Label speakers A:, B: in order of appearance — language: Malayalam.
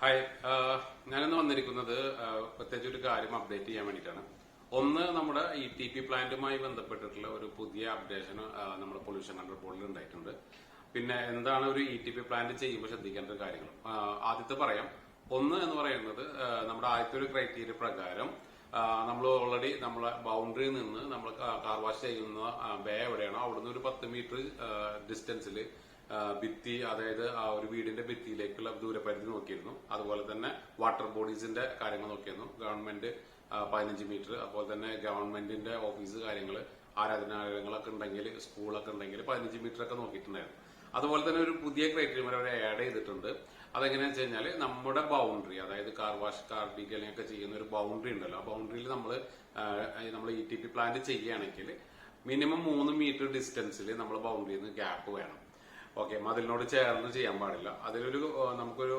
A: ഹായ്, ഞാനിന്ന് വന്നിരിക്കുന്നത് പ്രത്യേകിച്ച് ഒരു കാര്യം അപ്ഡേറ്റ് ചെയ്യാൻ വേണ്ടിയിട്ടാണ്. ഒന്ന്, നമ്മുടെ ETP പ്ലാന്റുമായി ബന്ധപ്പെട്ടിട്ടുള്ള ഒരു പുതിയ അപ്ഡേഷൻ നമ്മുടെ പൊല്യൂഷൻ കൺട്രോൾ ബോർഡിൽ ഉണ്ടായിട്ടുണ്ട്. പിന്നെ എന്താണ് ഒരു ETP പ്ലാന്റ് ചെയ്യുമ്പോൾ ശ്രദ്ധിക്കേണ്ട കാര്യങ്ങൾ ആദ്യത്തെ പറയാം. ഒന്ന് എന്ന് പറയുന്നത്, നമ്മുടെ ആദ്യത്തെ ഒരു ക്രൈറ്റീരിയ പ്രകാരം നമ്മൾ ഓൾറെഡി നമ്മളെ ബൗണ്ടറിയിൽ നിന്ന് നമ്മൾ കാർ വാഷ് ചെയ്യുന്ന ബേ എവിടെയാണോ അവിടുന്ന് ഒരു 10 മീറ്റർ ഡിസ്റ്റൻസിൽ ഭിത്തി, അതായത് ആ ഒരു വീടിന്റെ ഭിത്തിയിലേക്കുള്ള ദൂരപരിധി നോക്കിയിരുന്നു. അതുപോലെ തന്നെ വാട്ടർ ബോഡീസിന്റെ കാര്യങ്ങൾ നോക്കിയിരുന്നു. ഗവൺമെന്റ് 15 മീറ്റർ, അതുപോലെ തന്നെ ഗവൺമെന്റിന്റെ ഓഫീസ് കാര്യങ്ങൾ, ആരാധനാലയങ്ങളൊക്കെ ഉണ്ടെങ്കിൽ, സ്കൂളൊക്കെ ഉണ്ടെങ്കിൽ 15 മീറ്റർ ഒക്കെ നോക്കിയിട്ടുണ്ടായിരുന്നു. അതുപോലെ തന്നെ ഒരു പുതിയ ക്രൈറ്റീരിയ അവർ ആഡ് ചെയ്തിട്ടുണ്ട്. അതെങ്ങനെയാണെന്ന് വെച്ച് കഴിഞ്ഞാൽ, നമ്മുടെ ബൗണ്ടറി, അതായത് കാർ വാഷ്, കാർ ഡീറ്റെയിലിംഗ് ഒക്കെ ചെയ്യുന്ന ഒരു ബൗണ്ടറി ഉണ്ടല്ലോ, ആ ബൗണ്ടറിയിൽ നമ്മൾ ETP പ്ലാന്റ് ചെയ്യുകയാണെങ്കിൽ മിനിമം 3 മീറ്റർ ഡിസ്റ്റൻസിൽ നമ്മൾ ബൗണ്ടറിയിൽ നിന്ന് ഗ്യാപ്പ് വേണം. ഓക്കെ, മതിലിനോട് ചേർന്ന് ചെയ്യാൻ പാടില്ല. അതിലൊരു നമുക്കൊരു